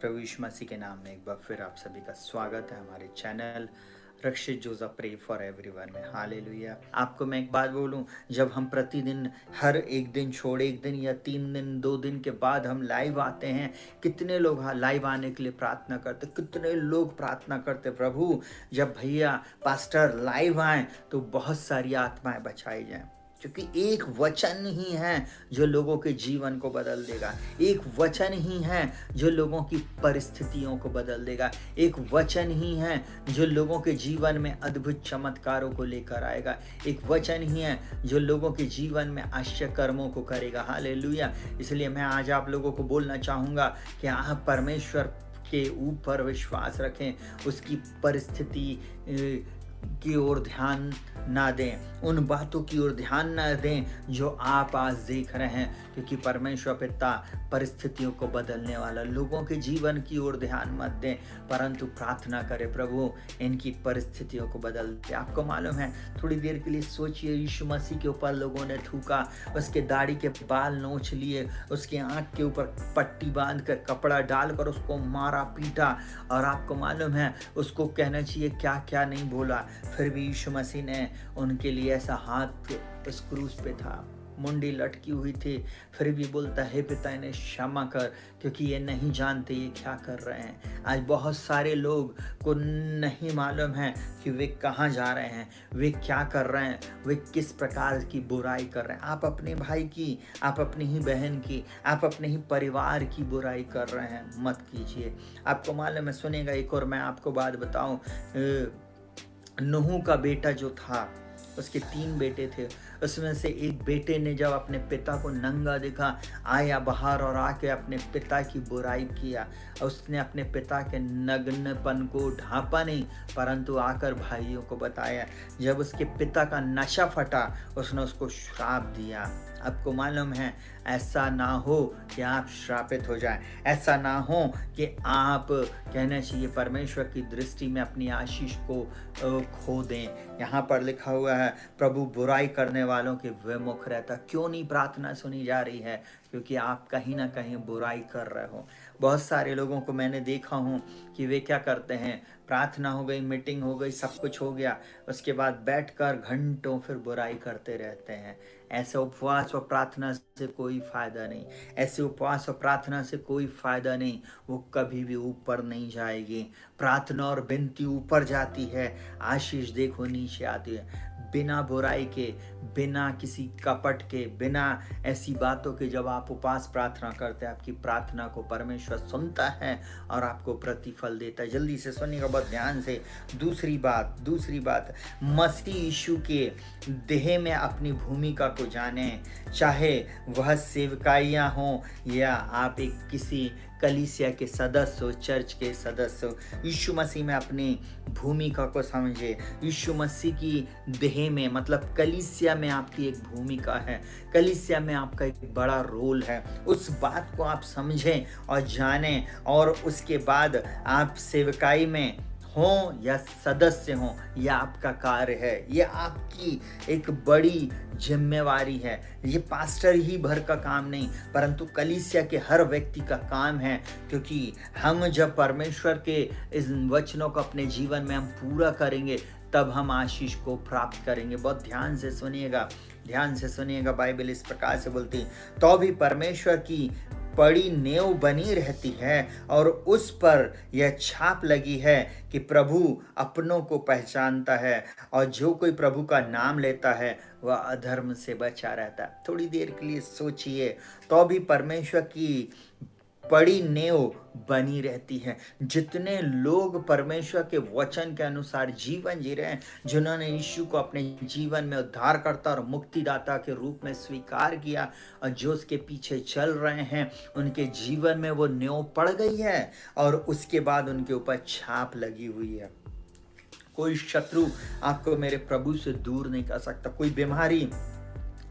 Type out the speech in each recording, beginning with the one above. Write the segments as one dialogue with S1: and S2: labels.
S1: प्रभु यीशु मसीह के नाम में एक बार फिर आप सभी का स्वागत है हमारे channel Rakshit Joseph pray for everyone में। हालेलुया। आपको मैं एक बात बोलूं, जब हम प्रतिदिन हर एक दिन छोड़ एक दिन या 3 दिन 2 दिन के बाद हम लाइव आते हैं, कितने लोग लाइव आने के लिए प्रार्थना करते, कितने लोग प्रार्थना करते प्रभु जब भैया पास्टर लाइव आए तो बहुत सारी आत्माएं बचाई जाएं, क्योंकि एक वचन ही है जो लोगों के जीवन को बदल देगा। एक वचन ही है जो लोगों की परिस्थितियों को बदल देगा। एक वचन ही है जो लोगों के जीवन में अद्भुत चमत्कारों को लेकर आएगा। एक वचन ही है जो लोगों के जीवन में आश्चर्य कर्मों को करेगा। हालेलुया। इसलिए मैं आज आप लोगों को बोलना चाहूँगा कि आप परमेश्वर के ऊपर विश्वास रखें, उसकी परिस्थिति की ओर ध्यान ना दें, उन बातों की ओर ध्यान ना दें जो आप आज देख रहे हैं, क्योंकि परमेश्वर पिता परिस्थितियों को बदलने वाला। लोगों के जीवन की ओर ध्यान मत दें, परंतु प्रार्थना करें प्रभु इनकी परिस्थितियों को बदल दे। आपको मालूम है, थोड़ी देर के लिए सोचिए, यीशु मसीह के ऊपर लोगों ने थूका, उसके दाढ़ी के बाल नोच लिए, उसके आँख के ऊपर पट्टी बांध कर कपड़ा डालकर उसको मारा पीटा, और आपको मालूम है उसको कहना चाहिए क्या क्या नहीं बोला, फिर भी यीशु मसीह ने उनके लिए ऐसा हाथ उस क्रूस पे था, मुंडी लटकी हुई थी, फिर भी बोलता है पिता इन्हें क्षमा कर, क्योंकि ये नहीं जानते ये क्या कर रहे हैं। आज बहुत सारे लोग को नहीं मालूम है कि वे कहाँ जा रहे हैं, वे क्या कर रहे हैं, वे किस प्रकार की बुराई कर रहे हैं। आप अपने भाई की, आप अपनी ही बहन की, आप अपने ही परिवार की बुराई कर रहे हैं, मत कीजिए। आपको मालूम है, सुनेगा एक और मैं आपको बात बताऊं, नूह का बेटा जो था, उसके 3 बेटे थे, उसमें से एक बेटे ने जब अपने पिता को नंगा देखा, आया बाहर और आके अपने पिता की बुराई किया। उसने अपने पिता के नग्नपन को ढांपा नहीं, परंतु आकर भाइयों को बताया। जब उसके पिता का नशा फटा, उसने उसको श्राप दिया। आपको मालूम है, ऐसा ना हो कि आप श्रापित हो जाएं, ऐसा ना हो कि आप कहना चाहिए परमेश्वर की दृष्टि में अपनी आशीष को खो दें। यहाँ पर लिखा हुआ है, प्रभु बुराई करने वालों के विमुख रहता। क्यों नहीं प्रार्थना सुनी जा रही है? क्योंकि आप कहीं ना कहीं बुराई कर रहे हो। बहुत सारे लोगों को मैंने देखा हूँ कि वे क्या करते हैं, प्रार्थना हो गई, मीटिंग हो गई, सब कुछ हो गया, उसके बाद बैठकर घंटों फिर बुराई करते रहते हैं। ऐसे उपवास और प्रार्थना से कोई फायदा नहीं, ऐसे उपवास और प्रार्थना से कोई फायदा नहीं, वो कभी भी ऊपर नहीं जाएगी। प्रार्थना और विनती ऊपर जाती है, आशीष देखो नीचे आती है। बिना बुराई के, बिना किसी कपट के, बिना ऐसी बातों के जब आप उपवास प्रार्थना करते हैं, आपकी प्रार्थना को परमेश्वर सुनता है और आपको प्रतिफल देता है। जल्दी से सुनिएगा, बहुत ध्यान से। दूसरी बात, मसीह यीशु के देह में अपनी भूमिका को जाने, चाहे वह सेवकाइयाँ हों या आप एक किसी कलीसिया के सदस्य हो, चर्च के सदस्य हो, यीशु मसीह में अपनी भूमिका को समझे। यीशु मसीह की देह में, मतलब कलीसिया में आपकी एक भूमिका है, कलीसिया में आपका एक बड़ा रोल है। उस बात को आप समझें और जानें, और उसके बाद आप सेवकाई में हों या सदस्य हों, यह आपका कार्य है, यह आपकी एक बड़ी जिम्मेवारी है। ये पास्टर ही भर का काम नहीं, परंतु कलीसिया के हर व्यक्ति का काम है, क्योंकि हम जब परमेश्वर के इस वचनों को अपने जीवन में हम पूरा करेंगे, तब हम आशीष को प्राप्त करेंगे। बहुत ध्यान से सुनिएगा, बाइबल इस प्रकार से बोलती है, तो भी परमेश्वर की बड़ी नेव बनी रहती है और उस पर यह छाप लगी है कि प्रभु अपनों को पहचानता है, और जो कोई प्रभु का नाम लेता है वह अधर्म से बचा रहता है। थोड़ी देर के लिए सोचिए, तो भी परमेश्वर की बड़ी नेव बनी रहती है। जितने लोग परमेश्वर के वचन के अनुसार जीवन जी रहे हैं, जिन्होंने यीशु को अपने जीवन में उद्धारकर्ता और मुक्तिदाता के रूप में स्वीकार किया और जो उसके पीछे चल रहे हैं, उनके जीवन में वो नेव पड़ गई है और उसके बाद उनके ऊपर छाप लगी हुई है। कोई शत्रु आपको मेरे प्रभु से दूर नहीं कर सकता, कोई बीमारी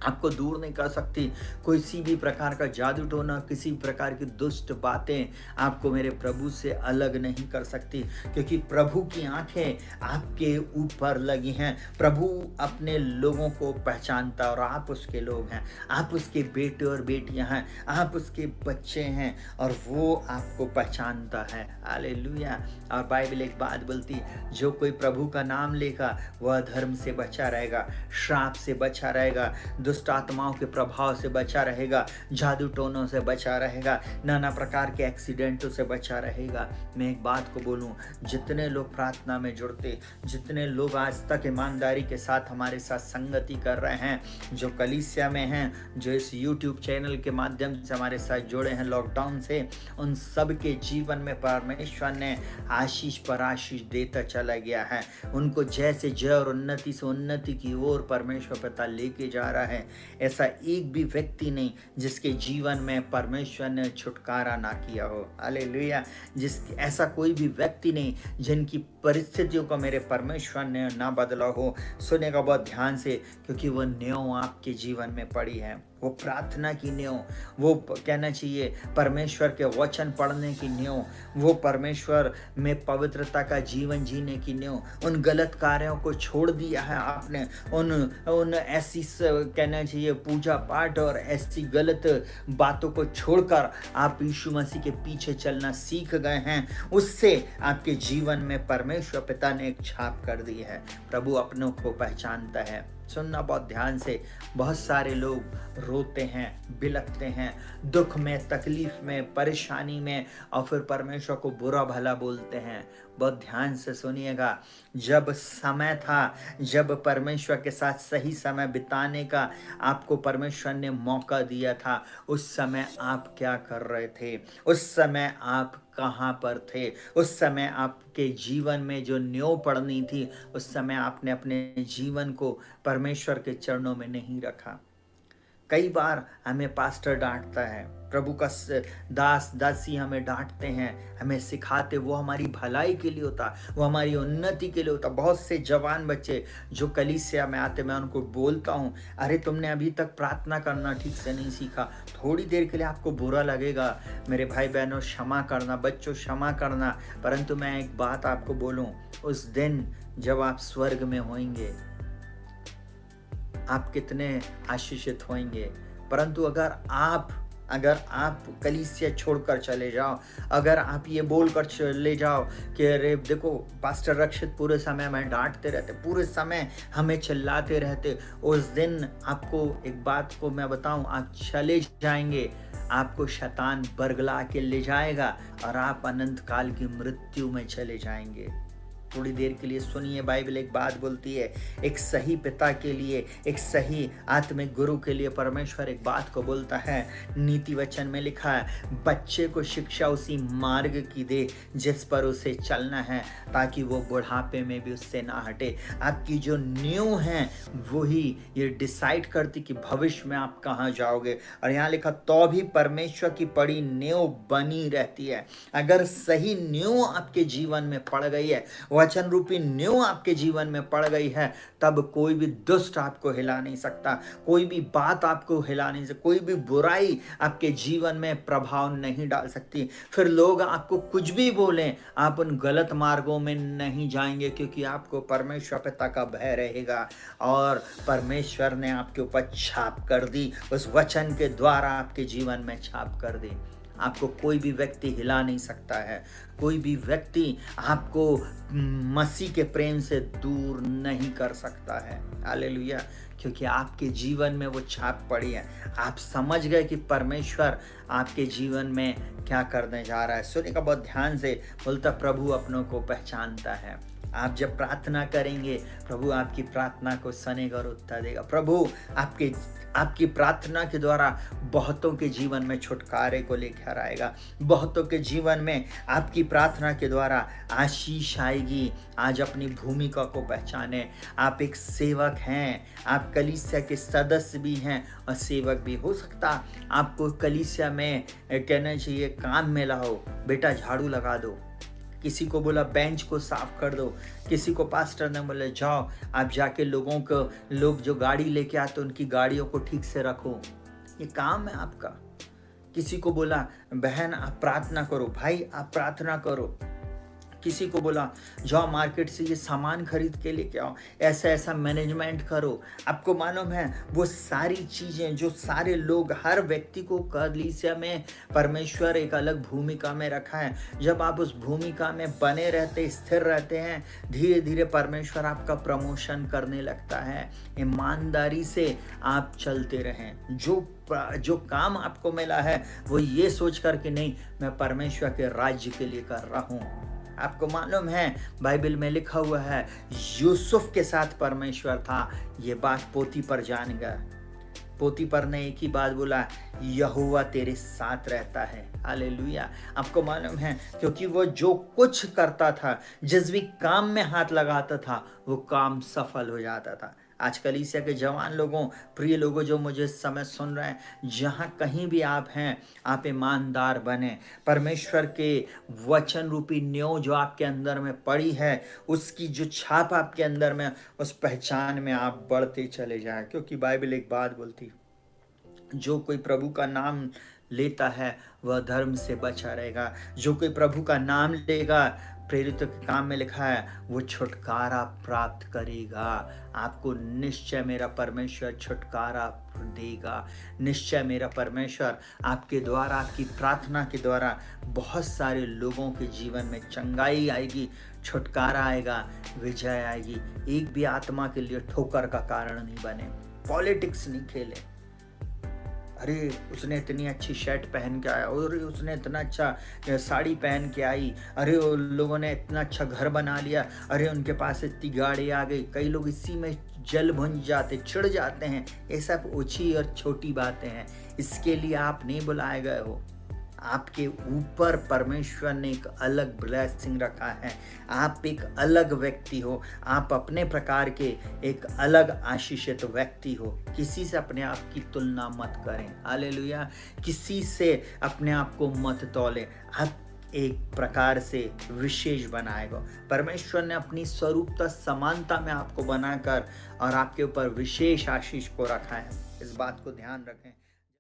S1: आपको दूर नहीं कर सकती। किसी भी प्रकार का जादू टोना, किसी प्रकार की दुष्ट बातें आपको मेरे प्रभु से अलग नहीं कर सकती, क्योंकि प्रभु की आंखें आपके ऊपर लगी हैं। प्रभु अपने लोगों को पहचानता और आप उसके लोग हैं, आप उसके बेटे और बेटियां हैं, आप उसके बच्चे हैं और वो आपको पहचानता है। हालेलुया। और बाइबल एक बात बोलती, जो कोई प्रभु का नाम लेगा वह धर्म से बचा रहेगा, श्राप से बचा रहेगा, दुष्ट आत्माओं के प्रभाव से बचा रहेगा, जादू टोनों से बचा रहेगा, नाना प्रकार के एक्सीडेंटों से बचा रहेगा। मैं एक बात को बोलूं, जितने लोग प्रार्थना में जुड़ते, जितने लोग आज तक ईमानदारी के साथ हमारे साथ संगति कर रहे हैं, जो कलीसिया में हैं, जो इस यूट्यूब चैनल के माध्यम से हमारे साथ जुड़े हैं लॉकडाउन से, उन सब के जीवन में परमेश्वर ने आशीष पर आशीष देता चला गया है। उनको जैसे जय और उन्नति से उन्नति की ओर परमेश्वर पिता लेके जा रहा है। ऐसा एक भी व्यक्ति नहीं जिसके जीवन में परमेश्वर ने छुटकारा ना किया हो। हालेलुया। ऐसा कोई भी व्यक्ति नहीं जिनकी परिस्थितियों को मेरे परमेश्वर ने ना बदला हो। सुनेगा बहुत ध्यान से, क्योंकि वो न्यों आपके जीवन में पड़ी है, वो प्रार्थना की न्यों, वो कहना चाहिए परमेश्वर के वचन पढ़ने की न्यों, वो परमेश्वर में पवित्रता का जीवन जीने की न्यों। उन गलत कार्यों को छोड़ दिया है आपने, उन ऐसी कहना चाहिए पूजा पाठ और ऐसी गलत बातों को छोड़कर आप यीशु मसीह के पीछे चलना सीख गए हैं। उससे आपके जीवन में परमेश्वर पिता ने एक छाप कर दी है। प्रभु अपनों को पहचानता है। सुनना बहुत ध्यान से, बहुत सारे लोग रोते हैं, बिलखते हैं, दुख में, तकलीफ में, परेशानी में, और फिर परमेश्वर को बुरा भला बोलते हैं। बहुत ध्यान से सुनिएगा, जब समय था, जब परमेश्वर के साथ सही समय बिताने का आपको परमेश्वर ने मौका दिया था, उस समय आप क्या कर रहे थे? उस समय आप कहाँ पर थे? उस समय आपके जीवन में जो न्यों पड़नी थी, उस समय आपने अपने जीवन को परमेश्वर के चरणों में नहीं रखा। कई बार हमें पास्टर डांटता है, प्रभु का दास दासी हमें डांटते हैं, हमें सिखाते, वो हमारी भलाई के लिए होता, वो हमारी उन्नति के लिए होता। बहुत से जवान बच्चे जो कलीसिया में आते, मैं उनको बोलता हूँ, अरे तुमने अभी तक प्रार्थना करना ठीक से नहीं सीखा। थोड़ी देर के लिए आपको बुरा लगेगा, मेरे भाई बहनों क्षमा करना, बच्चों क्षमा करना, परंतु मैं एक बात आपको बोलूँ, उस दिन जब आप स्वर्ग में होंगे, आप कितने आशीषित होंगे। परंतु अगर आप कलीसिया छोड़कर चले जाओ, अगर आप ये बोलकर चले जाओ कि अरे देखो पास्टर रक्षित पूरे समय हमें डांटते रहते, पूरे समय हमें चिल्लाते रहते, उस दिन आपको एक बात को मैं बताऊं, आप चले जाएंगे, आपको शैतान बरगला के ले जाएगा और आप अनंत काल की मृत्यु में चले जाएंगे। थोड़ी देर के लिए सुनिए, बाइबल एक बात बोलती है, एक सही पिता के लिए, एक सही आत्मिक गुरु के लिए परमेश्वर एक बात को बोलता है। नीति वचन में लिखा है, बच्चे को शिक्षा उसी मार्ग की दे जिस पर उसे चलना है, ताकि वो बुढ़ापे में भी उससे ना हटे। आपकी जो न्यों है वही ये डिसाइड करती कि भविष्य में आप कहाँ जाओगे। और यहाँ लिखा, तो भी परमेश्वर की पड़ी न्यों बनी रहती है। अगर सही न्यों आपके जीवन में पड़ गई है, वचन रूपी न्यों आपके जीवन में पड़ गई है, तब कोई भी दुष्ट आपको हिला नहीं सकता, कोई भी बात आपको हिला नहीं सकती, कोई भी बुराई आपके जीवन में प्रभाव नहीं डाल सकती। फिर लोग आपको कुछ भी बोलें, आप उन गलत मार्गों में नहीं जाएंगे, क्योंकि आपको परमेश्वर पिता का भय रहेगा और परमेश्वर ने आपके ऊपर छाप कर दी, उस वचन के द्वारा आपके जीवन में छाप कर दी। आपको कोई भी व्यक्ति हिला नहीं सकता है, कोई भी व्यक्ति आपको मसीह के प्रेम से दूर नहीं कर सकता है। हालेलुया। क्योंकि आपके जीवन में वो छाप पड़ी है, आप समझ गए कि परमेश्वर आपके जीवन में क्या करने जा रहा है। सुनिएगा बहुत ध्यान से, बोलता प्रभु अपनों को पहचानता है। आप जब प्रार्थना करेंगे, प्रभु आपकी प्रार्थना को सुनेगा और उत्तर देगा। प्रभु आपकी प्रार्थना के द्वारा बहुतों के जीवन में छुटकारे को लेकर आएगा, बहुतों के जीवन में आपकी प्रार्थना के द्वारा आशीष आएगी। आज अपनी भूमिका को पहचाने, आप एक सेवक हैं, आप कलीसिया के सदस्य भी हैं और सेवक भी। हो सकता आपको कलीसिया में कहना चाहिए काम में लाओ, बेटा झाड़ू लगा दो, किसी को बोला बेंच को साफ कर दो, किसी को पास्टर ने बोला जाओ आप जाके लोग जो गाड़ी लेके आते उनकी गाड़ियों को ठीक से रखो। ये काम है आपका। किसी को बोला बहन आप प्रार्थना करो, भाई आप प्रार्थना करो। किसी को बोला जाओ मार्केट से ये सामान खरीद के लेके आओ, ऐसा ऐसा मैनेजमेंट करो। आपको मालूम है वो सारी चीज़ें जो सारे लोग, हर व्यक्ति को कलीसिया में परमेश्वर एक अलग भूमिका में रखा है। जब आप उस भूमिका में बने रहते, स्थिर रहते हैं, धीरे धीरे परमेश्वर आपका प्रमोशन करने लगता है। ईमानदारी से आप चलते रहें। जो काम आपको मिला है वो ये सोच कर कि नहीं मैं परमेश्वर के राज्य के लिए कर रहा हूँ। आपको मालूम है बाइबल में लिखा हुआ है यूसुफ के साथ परमेश्वर था। ये बात पोतीपर जान गया। पोतीपर ने एक ही बात बोला, यहोवा तेरे साथ रहता है। हालेलुया। आपको मालूम है क्योंकि वो जो कुछ करता था, जिस भी काम में हाथ लगाता था, वो काम सफल हो जाता था। आज कलीसिया के जवान लोगों, प्रिय लोगों जो मुझे इस समय सुन रहे हैं, जहाँ कहीं भी आप हैं, आप ईमानदार बने। परमेश्वर के वचन रूपी न्यो जो आपके अंदर में पड़ी है, उसकी जो छाप आपके अंदर में, उस पहचान में आप बढ़ते चले जाएं। क्योंकि बाइबल एक बात बोलती, जो कोई प्रभु का नाम लेता है वह धर्म से बचा रहेगा। जो कोई प्रभु का नाम लेगा, प्रेरितों के काम में लिखा है, वो छुटकारा प्राप्त करेगा। आपको निश्चय मेरा परमेश्वर छुटकारा देगा। निश्चय मेरा परमेश्वर आपके द्वारा, आपकी प्रार्थना के द्वारा बहुत सारे लोगों के जीवन में चंगाई आएगी, छुटकारा आएगा, विजय आएगी। एक भी आत्मा के लिए ठोकर का कारण नहीं बने। पॉलिटिक्स नहीं खेले। अरे उसने इतनी अच्छी शर्ट पहन के आया, और उसने इतना अच्छा साड़ी पहन के आई, अरे उन लोगों ने इतना अच्छा घर बना लिया, अरे उनके पास इतनी गाड़ी आ गई। कई लोग इसी में जल भुंज जाते, चिढ़ जाते हैं। ये सब ऊंची और छोटी बातें हैं। इसके लिए आप नहीं बुलाए गए हो। आपके ऊपर परमेश्वर ने एक अलग ब्लेसिंग रखा है। आप एक अलग व्यक्ति हो। आप अपने प्रकार के एक अलग आशीषित व्यक्ति हो। किसी से अपने आप की तुलना मत करें। हालेलुया। किसी से अपने आप को मत तौलें। आप एक प्रकार से विशेष बनाएगा। परमेश्वर ने अपनी स्वरूपता समानता में आपको बनाकर और आपके ऊपर विशेष आशीष को रखा है। इस बात को ध्यान रखें।